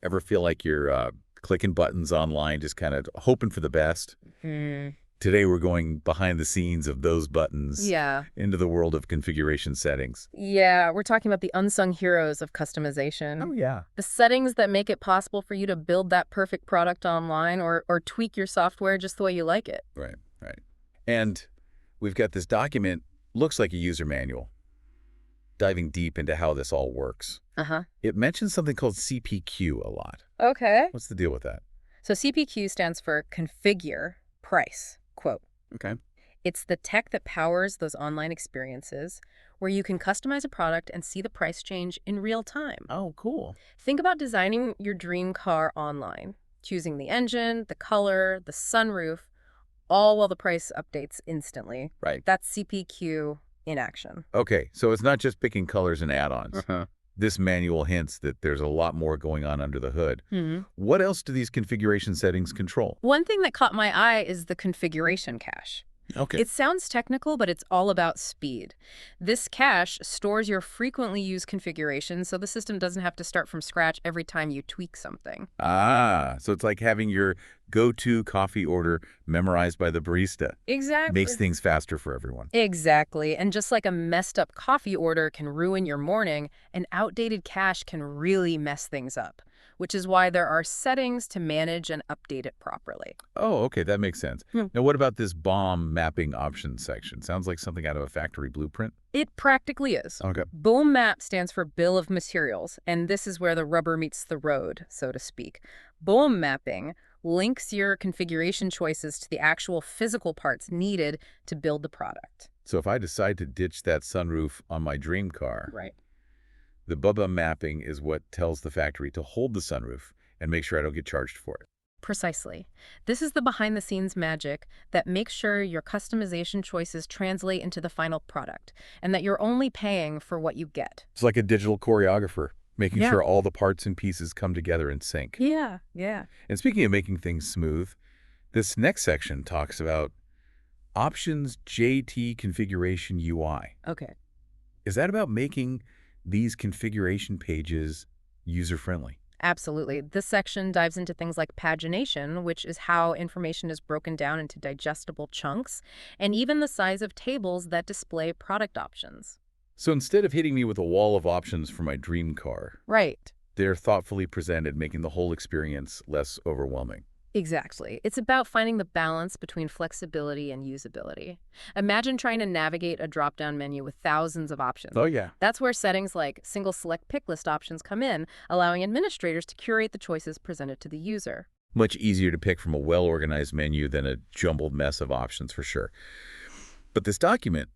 Ever feel like you're clicking buttons online, just kind of hoping for the best? Hmm. Today, we're going behind the scenes of those buttons Yeah. into the world of configuration settings. Yeah, we're talking about the unsung heroes of Oh, customization. yeah. The settings that make it possible for you to build that perfect product online or tweak your software just the way you like it. Right, right. And we've got this document, looks like a user manual, diving deep into how this all works. Uh-huh. It mentions something called CPQ a lot. Okay. What's the deal with that? So CPQ stands for Configure Price, quote. Okay. It's the tech that powers those online experiences where you can customize a product and see the price change in real time. Oh, cool. Think about designing your dream car online, choosing the engine, the color, the sunroof, all while the price updates instantly. Right. That's CPQ in action. Okay, so it's not just picking colors and add-ons. Uh-huh. This manual hints that there's a lot more going on under the hood. Hmm. What else do these configuration settings control? One thing that caught my eye is the configuration cache. Okay. It sounds technical, but it's all about speed. This cache stores your frequently used configurations so the system doesn't have to start from scratch every time you tweak something. So it's like having your go-to coffee order memorized by the barista. Makes Exactly. things faster for everyone. Exactly. And just like a messed up coffee order can ruin your morning, an outdated cache can really mess things up, which is why there are settings to manage and update it properly. Oh, okay, that makes sense. Hmm. Now, what about this BOM mapping options section? Sounds like something out of a factory blueprint. It practically is. Okay. BOM map stands for Bill of Materials, and this is where the rubber meets the road, so to speak. BOM mapping links your configuration choices to the actual physical parts needed to build the product. So if I decide to ditch that sunroof on my dream car, Right. the BOM mapping is what tells the factory to hold the sunroof and make sure I don't get charged for it. Precisely. This is the behind-the-scenes magic that makes sure your customization choices translate into the final product and that you're only paying for what you get. It's like a digital choreographer, making Yeah. sure all the parts and pieces come together in sync. Yeah, yeah. And speaking of making things smooth, this next section talks about Options JT Configuration UI. Okay. Is that about making these configuration pages user-friendly? Absolutely. This section dives into things like pagination, which is how information is broken down into digestible chunks, and even the size of tables that display product options. So instead of hitting me with a wall of options for my dream car, Right. they're thoughtfully presented, making the whole experience less overwhelming. Exactly. It's about finding the balance between flexibility and usability. Imagine trying to navigate a drop-down menu with thousands of options. Oh, yeah. That's where settings like single select pick list options come in, allowing administrators to curate the choices presented to the user. Much easier to pick from a well-organized menu than a jumbled mess of options, for sure. But this document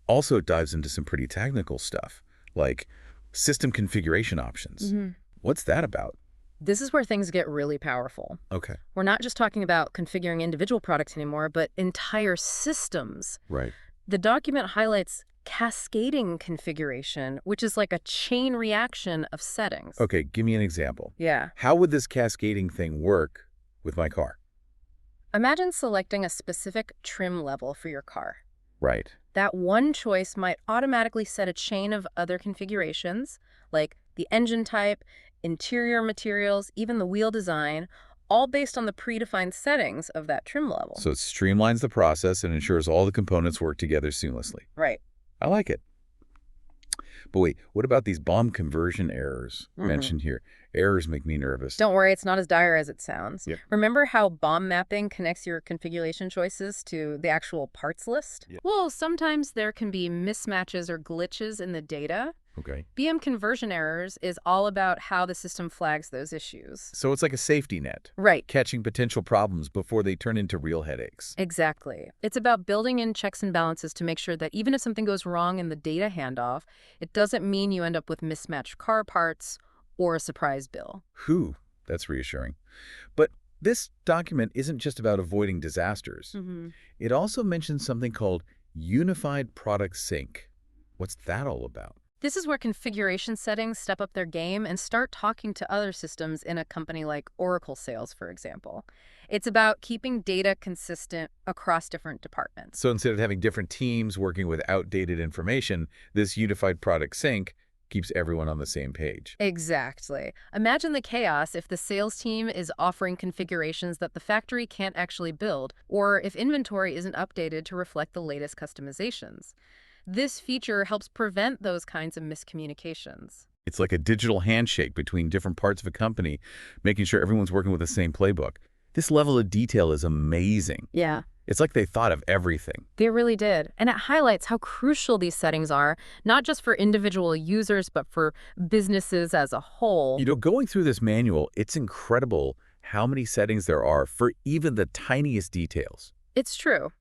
also dives into some pretty technical stuff, like system configuration options. What's that about? This is where things get really powerful. Okay. We're not just talking about configuring individual products anymore, but entire systems. Right. The document highlights cascading configuration, which is like a chain reaction of settings. Okay, give me an example. Yeah. How would this cascading thing work with my car? Imagine selecting a specific trim level for your car. Right. That one choice might automatically set a chain of other configurations, like the engine type, interior materials, even the wheel design, all based on the predefined settings of that trim level. So it streamlines the process and ensures all the components work together seamlessly. Right. I like it. But wait, what about these BOM conversion errors mentioned here? Errors make me nervous. Don't worry, it's not as dire as it sounds. Yep. Remember how BOM mapping connects your configuration choices to the actual parts list? Yep. Well, sometimes there can be mismatches or glitches in the data. Okay. BM conversion errors is all about how the system flags those issues. So it's like a safety net, Right. catching potential problems before they turn into real headaches. Exactly. It's about building in checks and balances to make sure that even if something goes wrong in the data handoff, it doesn't mean you end up with mismatched car parts or a surprise bill. Whew, that's reassuring. But this document isn't just about avoiding disasters. It also mentions something called Unified Product Sync. What's that all about? This is where configuration settings step up their game and start talking to other systems in a company like Oracle Sales, for example. It's about keeping data consistent across different departments. So instead of having different teams working with outdated information, this Unified Product Sync keeps everyone on the same page. Exactly. Imagine the chaos if the sales team is offering configurations that the factory can't actually build, or if inventory isn't updated to reflect the latest customizations. This feature helps prevent those kinds of miscommunications. It's like a digital handshake between different parts of a company, making sure everyone's working with the same playbook. This level of detail is amazing. Yeah. It's like they thought of everything. They really did. And it highlights how crucial these settings are, not just for individual users, but for businesses as a whole. Going through this manual, it's incredible how many settings there are for even the tiniest details. It's true.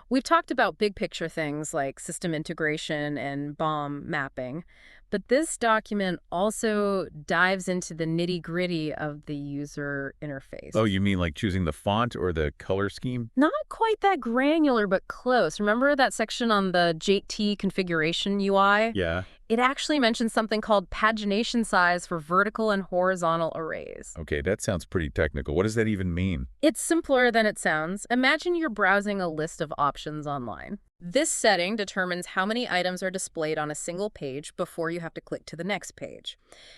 We've talked about big picture things like system integration and BOM mapping, but this document also dives into the nitty-gritty of the user interface. Oh, you mean like choosing the font or the color scheme? Not quite that granular, but close. Remember that section on the JT configuration UI? Yeah. It actually mentions something called pagination size for vertical and horizontal arrays. Okay, that sounds pretty technical. What does that even mean? It's simpler than it sounds. Imagine you're browsing a list of options online. This setting determines how many items are displayed on a single page before you have to click to the next page.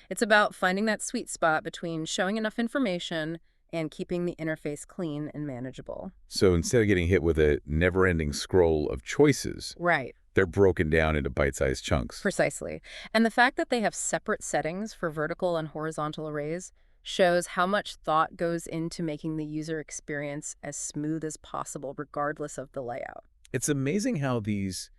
It's about finding that sweet spot between showing enough information and keeping the interface clean and manageable. So instead of getting hit with a never-ending scroll of choices, Right. they're broken down into bite-sized chunks. Precisely. And the fact that they have separate settings for vertical and horizontal arrays shows how much thought goes into making the user experience as smooth as possible, regardless of the layout. It's amazing how these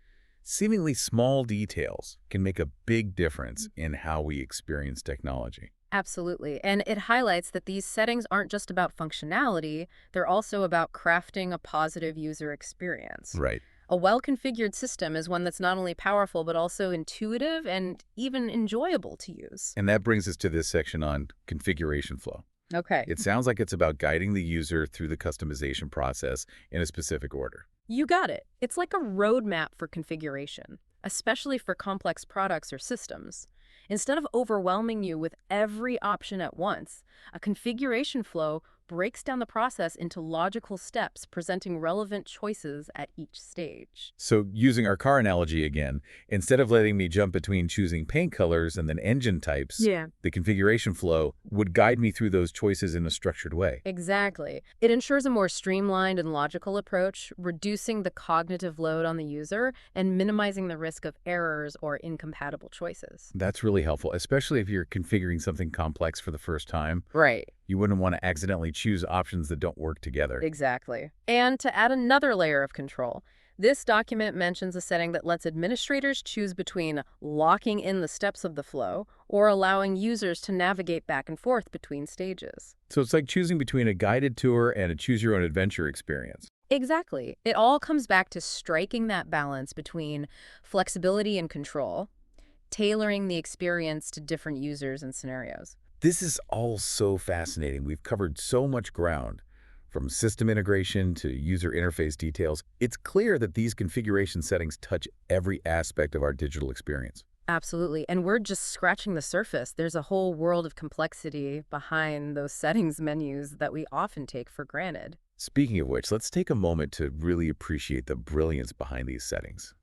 seemingly small details can make a big difference in how we experience technology. Absolutely. And it highlights that these settings aren't just about functionality, they're also about crafting a positive user experience. Right. A well-configured system is one that's not only powerful, but also intuitive and even enjoyable to use. And that brings us to this section on configuration flow. Okay. It sounds like it's about guiding the user through the customization process in a specific order. You got it. It's like a roadmap for configuration, especially for complex products or systems. Instead of overwhelming you with every option at once, a configuration flow breaks down the process into logical steps, presenting relevant choices at each stage. So using our car analogy again, instead of letting me jump between choosing paint colors and then engine types, Yeah. the configuration flow would guide me through those choices in a structured way. Exactly. It ensures a more streamlined and logical approach, reducing the cognitive load on the user and minimizing the risk of errors or incompatible choices. That's really helpful, especially if you're configuring something complex for the first time. Right. You wouldn't want to accidentally choose options that don't work together. Exactly. And to add another layer of control, this document mentions a setting that lets administrators choose between locking in the steps of the flow or allowing users to navigate back and forth between stages. So it's like choosing between a guided tour and a choose-your-own-adventure experience. Exactly. It all comes back to striking that balance between flexibility and control, tailoring the experience to different users and scenarios. This is all so fascinating. We've covered so much ground, from system integration to user interface details. It's clear that these configuration settings touch every aspect of our digital experience. Absolutely. And we're just scratching the surface. There's a whole world of complexity behind those settings menus that we often take for granted. Speaking of which, let's take a moment to really appreciate the brilliance behind these settings.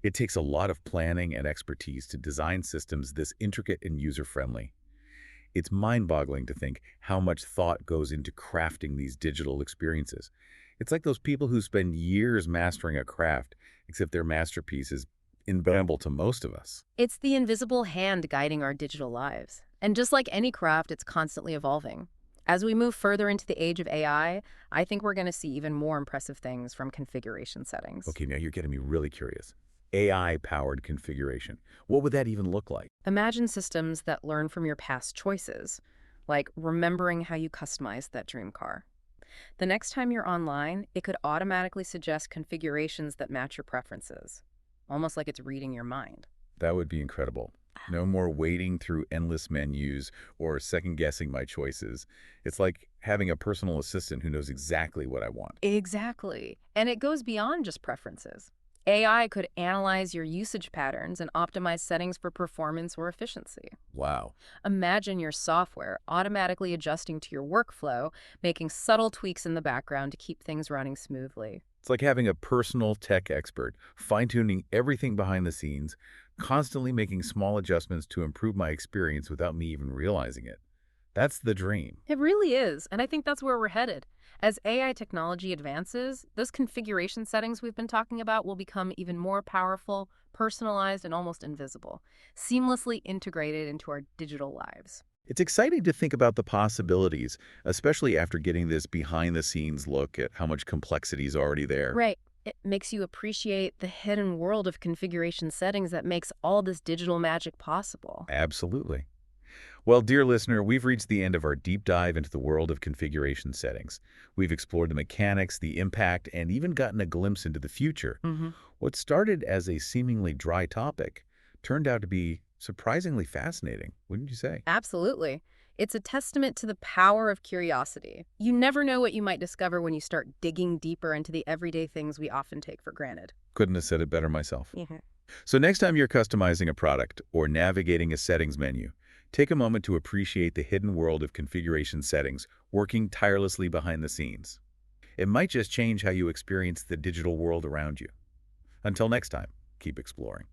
It takes a lot of planning and expertise to design systems this intricate and user-friendly. It's mind-boggling to think how much thought goes into crafting these digital experiences. It's like those people who spend years mastering a craft, except their masterpiece is invaluable to most of us. It's the invisible hand guiding our digital lives. And just like any craft, it's constantly evolving. As we move further into the age of AI, I think we're going to see even more impressive things from configuration settings. Okay, now you're getting me really curious. AI-powered configuration. What would that even look like? Imagine systems that learn from your past choices, like remembering how you customized that dream car. The next time you're online, it could automatically suggest configurations that match your preferences, almost like it's reading your mind. That would be incredible. No more wading through endless menus or second-guessing my choices. It's like having a personal assistant who knows exactly what I want. Exactly. And it goes beyond just preferences. AI could analyze your usage patterns and optimize settings for performance or efficiency. Wow. Imagine your software automatically adjusting to your workflow, making subtle tweaks in the background to keep things running smoothly. It's like having a personal tech expert, fine-tuning everything behind the scenes, constantly making small adjustments to improve my experience without me even realizing it. That's the dream. It really is, and I think that's where we're headed. As AI technology advances, those configuration settings we've been talking about will become even more powerful, personalized, and almost invisible, seamlessly integrated into our digital lives. It's exciting to think about the possibilities, especially after getting this behind-the-scenes look at how much complexity is already there. Right. It makes you appreciate the hidden world of configuration settings that makes all this digital magic possible. Absolutely. Well, dear listener, we've reached the end of our deep dive into the world of configuration settings. We've explored the mechanics, the impact, and even gotten a glimpse into the future. Hmm. What started as a seemingly dry topic turned out to be surprisingly fascinating, wouldn't you say? Absolutely. It's a testament to the power of curiosity. You never know what you might discover when you start digging deeper into the everyday things we often take for granted. Couldn't have said it better myself. Mhm. So next time you're customizing a product or navigating a settings menu, take a moment to appreciate the hidden world of configuration settings working tirelessly behind the scenes. It might just change how you experience the digital world around you. Until next time, keep exploring.